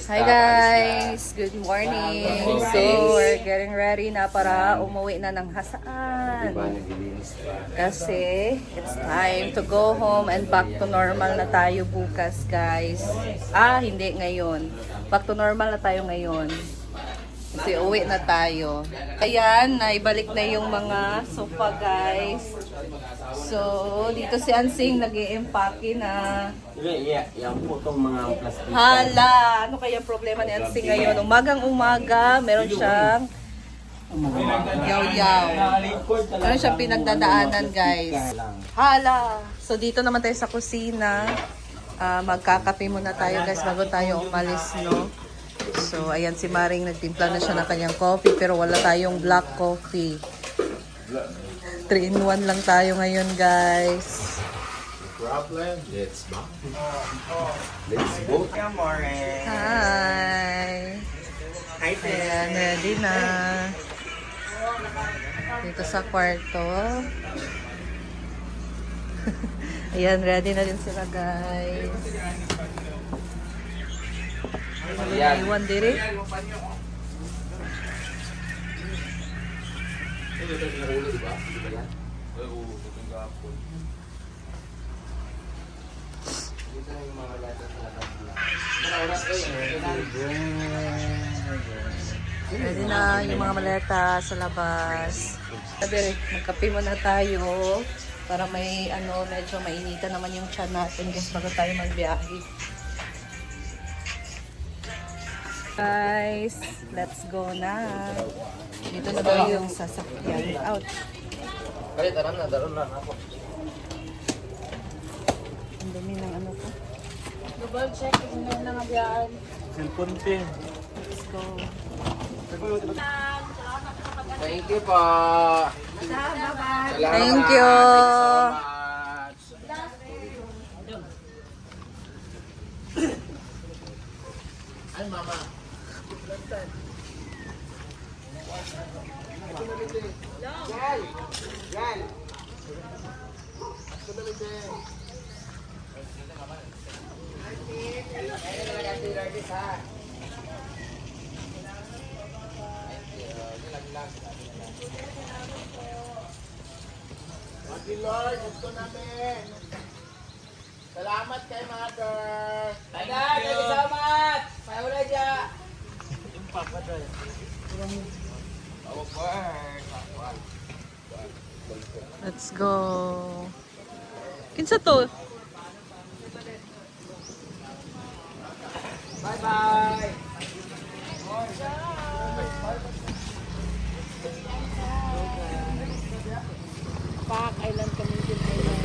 Hi guys! Good morning! So, we're getting ready na para umuwi na ng Hasaan. Kasi, it's time to go home and back to normal na tayo bukas guys. Hindi ngayon. Back to normal na tayo ngayon. Kasi uwi na tayo. Ayan, naibalik na yung mga sofa guys. So, dito si Ansing nag-i-empake na. Yan po itong mga plastic. Hala! Ano kaya problema ni Ansing ngayon? Umagang-umaga, meron siyang yaw-yaw. Meron siyang pinagdadaanan guys. Hala! So, dito naman tayo sa kusina. Magkakape muna tayo guys bago tayo umalis, no? So, ayan si Maring nagtimpla na siya ng kanyang coffee pero wala tayong black coffee. 3-in-1 lang tayo ngayon, guys. Problem. Let's go. Let's go. Good morning. Hi. Hi, Ayan, ready na. Dito sa kwarto. Ayan, ready na din sila, guys. Iwan diri. Ready na yung mga maleta sa labas. Sabi, magkape muna tayo para may medyo mainitan naman yung tiyan natin guys bago tayo magbiyahe. Guys, let's go na. Dito na daw yung sasakyan. Out. Kaya daron na ako. Ang dumi ng ano ko. Double check kung meron na ngabiyaan. Cellphone pin. Let's go. Thank you po. Thank you. Ay, mama. Yan. Lord, gusto namin. Salamat kay Mother. Thank you so much. Paula dyan. Let's go. Kinsa to? Bye-bye. Park Island, Camiguin Island.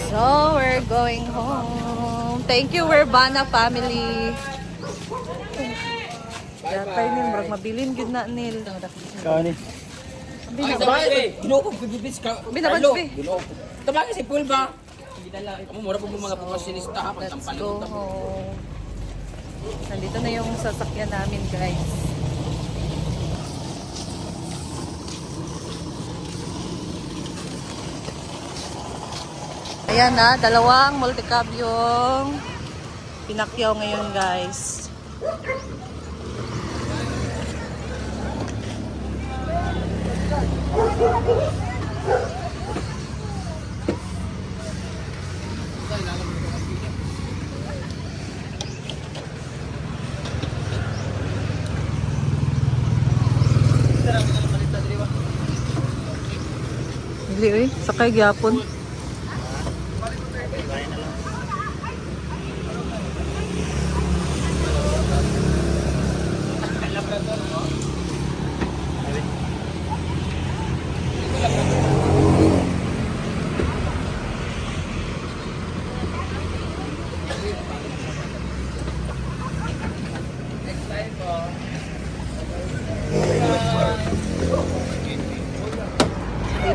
So, we're going home. Thank you, Urbana family. Datay ni murag mabilin gyud na nil. Kani. Ginoo ko bibis ka. Binabas be. Ginoo. Tabang si Paul ba? Amo mura po mga professionista ha Let's pagtampal. go home. Nandito na yung sasakyan namin, guys. Ayan na, dalawang multicab yung pinakyaw ngayon, guys. Dili, sakay gyapon.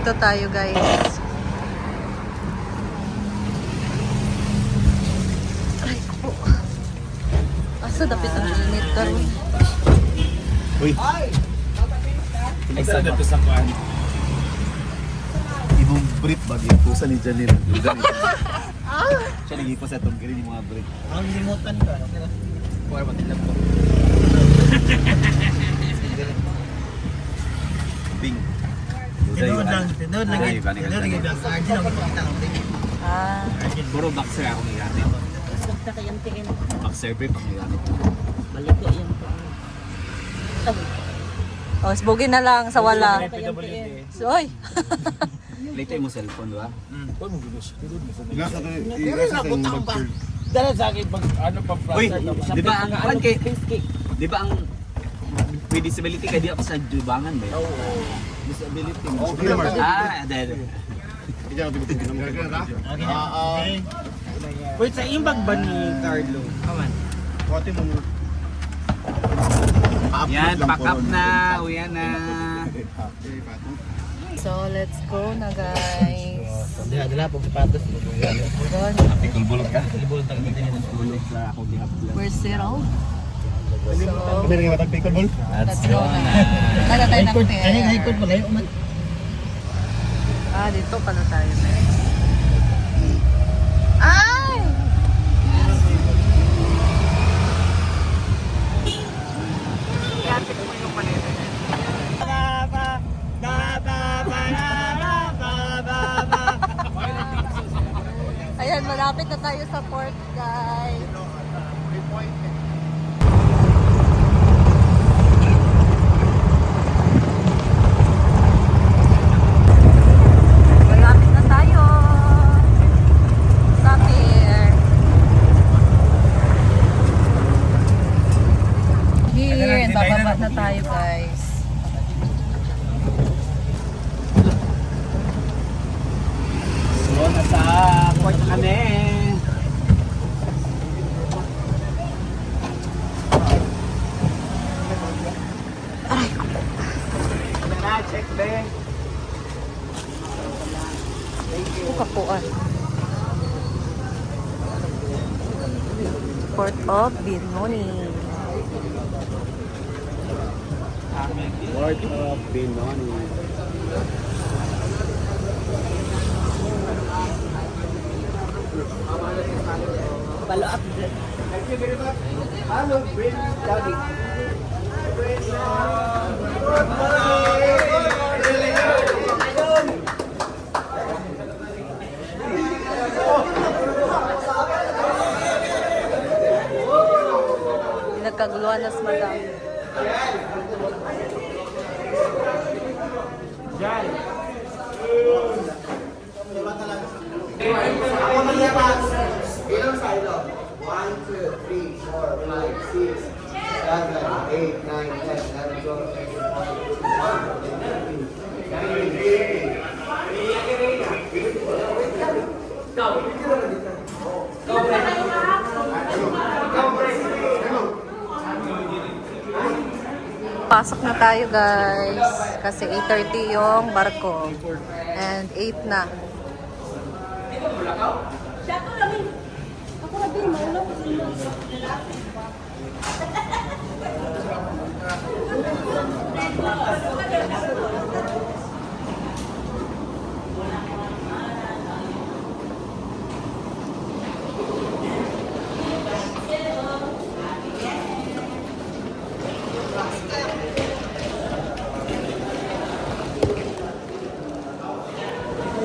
Dito tayo, guys. Ay, ko. Asa dapit ang init karon. Uy. Ay, saan na to sa kuhan? Ibong brief bagay. Pusa ni Janine. Siya lagi po sa itong green yung mga break. Ang limutan ka. Kuha ba tinlap ko? Bing. Tinood lang. Tinood lang. Ay, balik Tinood lang. Sa Arjun ang makikita ng ring. Ah. Puro boxer ako may gamit. Basta kayang tingin. Boxer brief ako may gamit. Balik ko yan po. Oh, sbugin na lang sa wala. PWD. So, oy. Later mo cellphone, di ba? Dala sa akin pag ano pa Uy, process. di ba ang kuwan kay... Di ba ang... May disability ka di ako sa jubangan ba? Oo. Disability mo. Dahil. Wait, sa imbag ba ni Carlo? Kaman. Yan, pack up na. Uyan na. So, let's go na, guys. Dala po sapatos. Doon. Kulbulog ka? Kulbulog talaga din yung kulbulog sa ako di hapla. We're settled. Kami rin matag pickleball. Let's go na. Kada tayo ng Ay, ikot pala yung umat. Ah, dito pala tayo na. Ay! Lapit mo yung panito niya. Ayan, malapit na tayo sa port, guys. Malapit na tayo. Stop here. Here, and bababa na tayo, guys. So, nasa port na kami. Check back. Kapuan. Port of Benoni. Port of Benoni. Follow up. Nagkaguluhan na sa madam. Ilang silo? 1, 2, 3, 4, 5, 6, 7, 8, 9, 10, 11, Pasok na tayo, guys. Kasi 8:30 yung barko. And 8 na.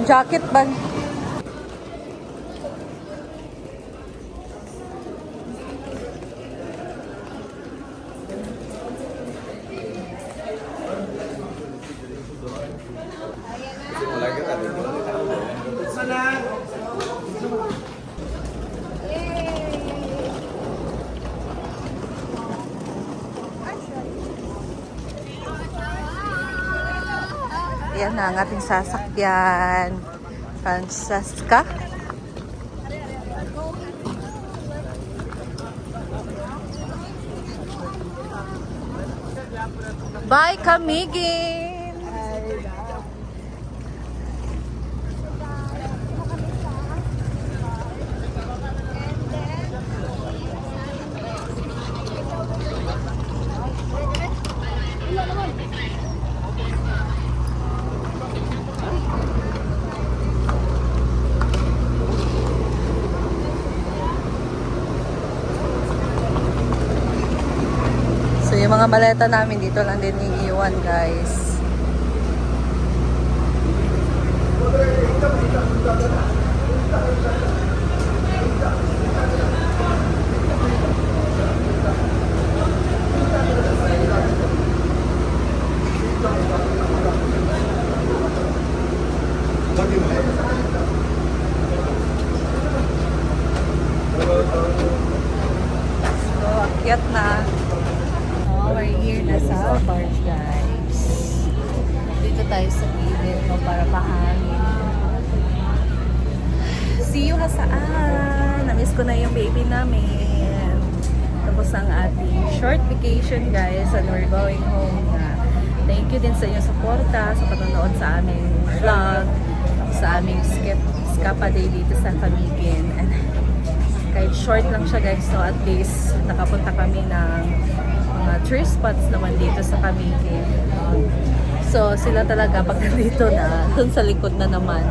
Jacket ba? Yan na ang ating sasakyan. Francesca. Bye, Kamigin! mga maleta namin dito lang din iiwan, guys. So, akyat na. Oh, we're here na sa barge, guys. Dito tayo sa gilid, no, para pahangin. See you, Hasaan! Namiss ko na yung baby namin. Tapos ang ating short vacation, guys, and we're going home na. Thank you din sa inyong suporta, sa panonood sa aming vlog, sa aming Escapa Day dito sa Camiguin. And kahit short lang siya, guys, so at least nakapunta kami ng mga tourist spots naman dito sa Camiguin. So sila talaga pag nandito na, dun sa likod na naman.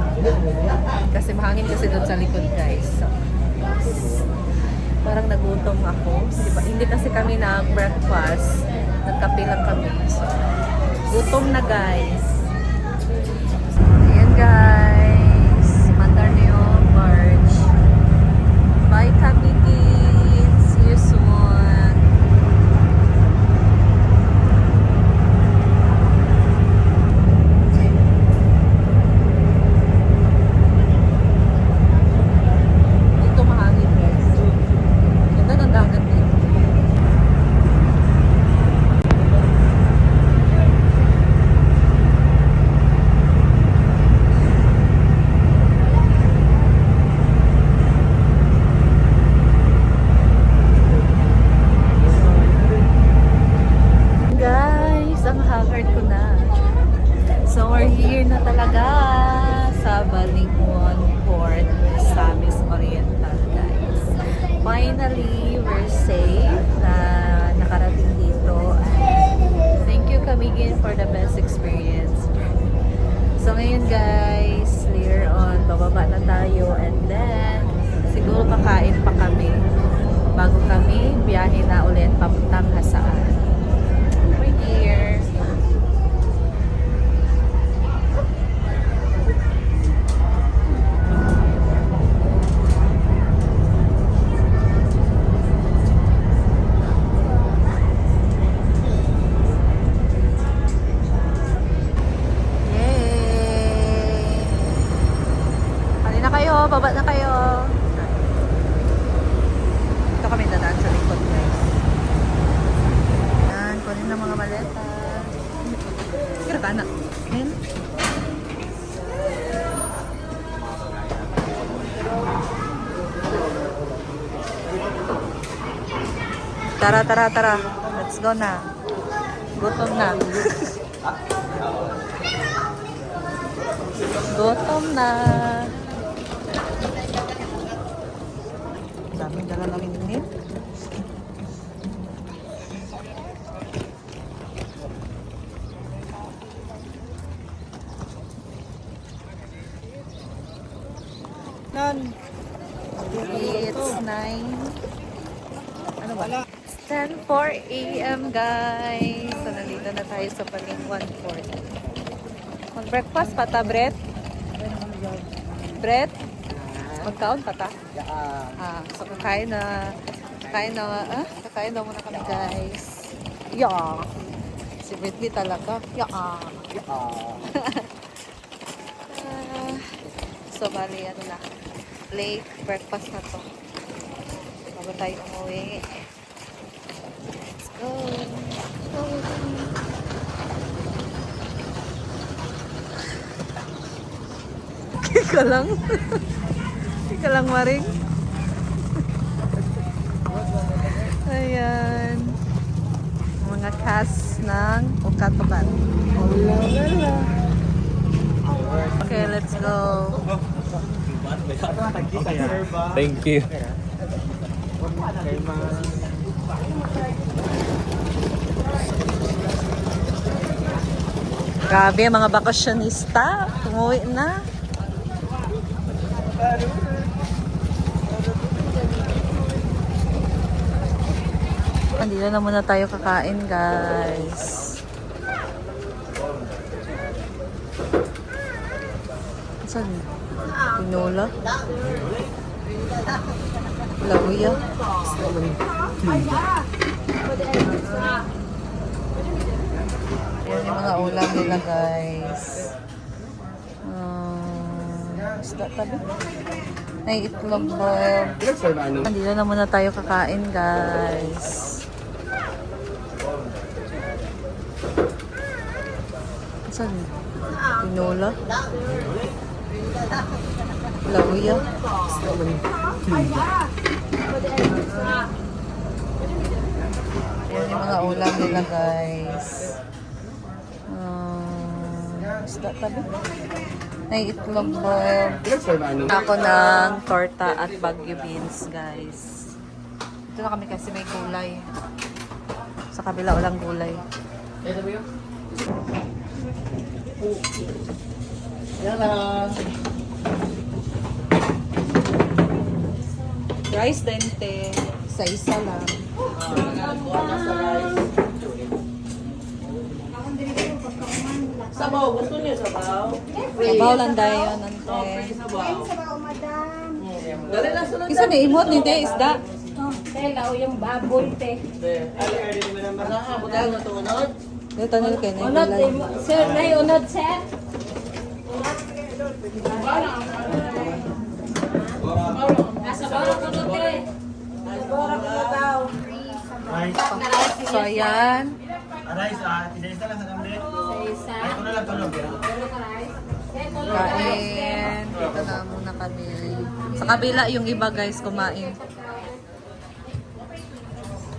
Kasi mahangin kasi dun sa likod, guys. So, parang nagutom ako. Diba? Hindi kasi kami nag-breakfast. Nagkape lang kami. So, gutom na, guys. Ayan, guys. Mandar na yung barge. Bye, Camiguin. See you soon. Dito mahangin, guys. Ganda ng dagat dito. Guys, ang haggard ko na. So we're here na talaga sa Balingon Port, Misamis Oriental, guys. Finally, we're safe na nakarating dito. Thank you, Camiguin, for the best experience. So ngayon, guys, later on, bababa na tayo, and then siguro kakain pa kami bago kami biyahe na ulit papuntang Hasaan. We're here. Yay! Hali na kayo, baba na kayo. Ito kami dadaan sa likod, guys. Yan, kunin ng mga maleta. Kira ka na. Ayan. Tara, tara, tara. Let's go na. Gutom na. Gutom na. Daming dala namin din. It's 9. Ano ba? It's 10:04 a.m. guys. So, nandito na tayo sa Palingwan Port. Mag-breakfast pa ta, Brett? Brett? Magkaon pa ta? So, kakain na muna kami, guys. Yeah. Si Britney talaga. Yeah. So, bali, ano na. Late breakfast na to. Bago tayo umuwi. Let's go. Ika lang. Ika lang, Maring. Ayan. Mga cast ng Okatoban. Okay, let's go. Thank you. Grabe, mga bakasyonista. Umuwi na. Hindi na muna tayo kakain, guys. Saan? Tinola? Labuya? Yan yung mga ulam nila, guys. Isda tabi. Ay, itlog boil. Hindi na muna tayo kakain, guys. Saan? Tinola? Labuya? Yan yung mga ulam nila, guys. Isda tabi. Ay, itlog boil. Ako ng torta at Baguio beans, guys. Ito na kami kasi may gulay. Sa kabila walang gulay. Rice dente. Isa-isa lang. Sabaw, gusto niyo sabaw? Sabaw lang dayo nante. Dali na sunod. Isa na imot ni te isda. Telaw yung baboy, te. Ano ka, butal na tumunod? Dito nil kay Unod, nilay. sir, nay, unod, sir. Nasa bawang unod, te. So ayan. Sa isa. Kain. Dito na muna kami. Sa kabila yung iba guys kumain.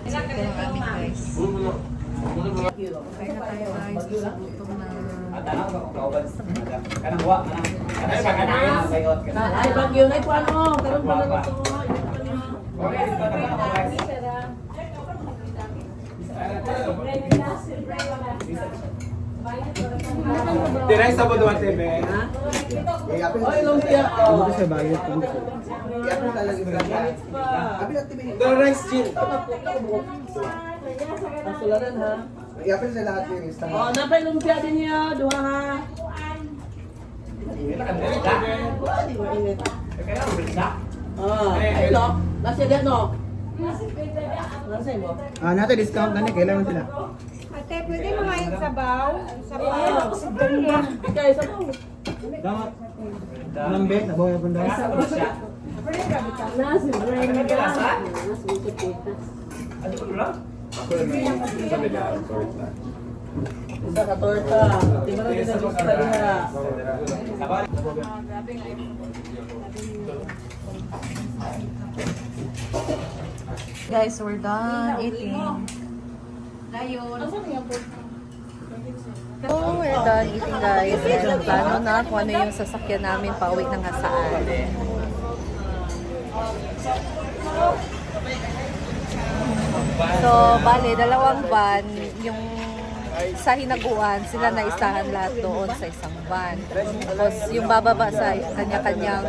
Ito yung amin guys. Kain na tayo guys. Gutom na. Ay, bagyo na ito ano? Karoon pa na gusto mo. Tiray sa Bodo TV. Ay, lumpia. The rice gin. Pasularan ha. I-apil sa lahat yung lista. Oh, napay lumpia din niya. Duha ha. Ay, no. Nasa yan, no? Nasa mo? Natin discount na kailangan sila. Ate, pwede mo nga yung sabaw? Sabaw. Bigay sa mo. Damat. Lambe, nabaw yung bunda. Nasa Brenda. Isa ka torta. Tingnan natin sa gusto niya. Guys, we're done eating. Oh, we're done eating guys. And plano na kung ano yung sasakyan namin pauwi ng Hasaan. So, bale, dalawang van, yung sa Hinaguan, sila na isahan lahat doon sa isang van. Tapos yung bababa sa kanya-kanyang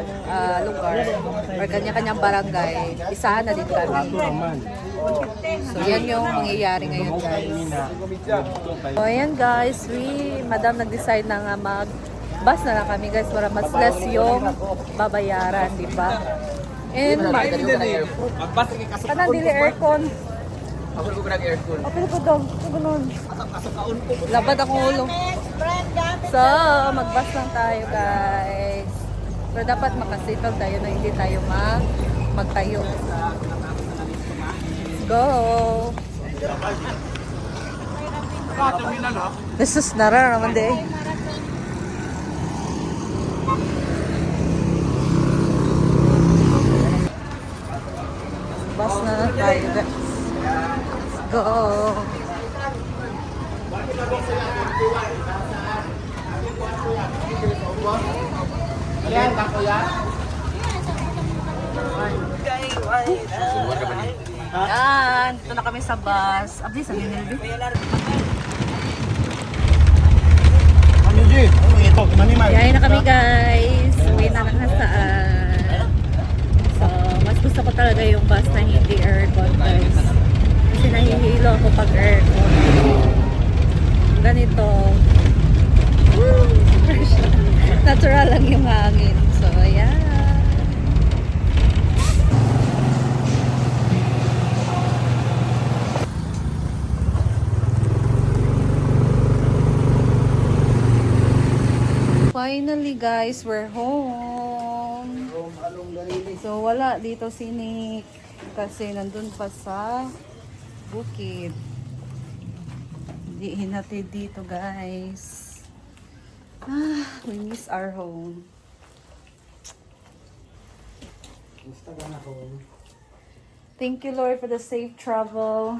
lugar or kanya-kanyang barangay, isahan na din kami. So, yan yung mangyayari ngayon guys. So, ayan guys, madam nag-decide na nga mag-bus na lang kami guys para mas less yung babayaran, di ba? And, kanang dili aircon. Ako ko nag-aircon. Apil ko daw. Ganun. Labad akong ulo. So, mag-bus lang tayo guys. Pero dapat makasitol tayo na hindi tayo magtayo. Go! This is nararamdaman din. Bus na tayo guys. Go! Yan, tako yan. Yan! Dito na kami sa bus. Abdi, sa Minilbi. Ano G? Ito, manimal. Yayin na kami guys. Uwi na ng Hasaan. So, mas gusto ko talaga yung bus na hindi aircon guys. Kasi nahihilo guys, we're home. So wala dito si Nick kasi nandun pa sa bukid. Hindi hinatid dito guys. We miss our home. Thank you Lord for the safe travel.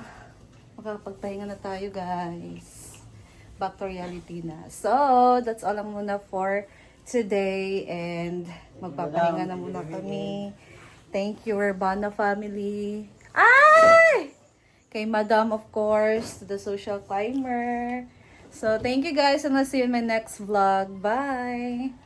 Makakapagpahinga na tayo guys. Back to reality na. So, that's all lang muna for today. And magpapahinga na muna kami. Thank you, Urbana family. Ay! Kay Madam, of course. To the Social Climber. So, thank you guys. And I'll see you in my next vlog. Bye!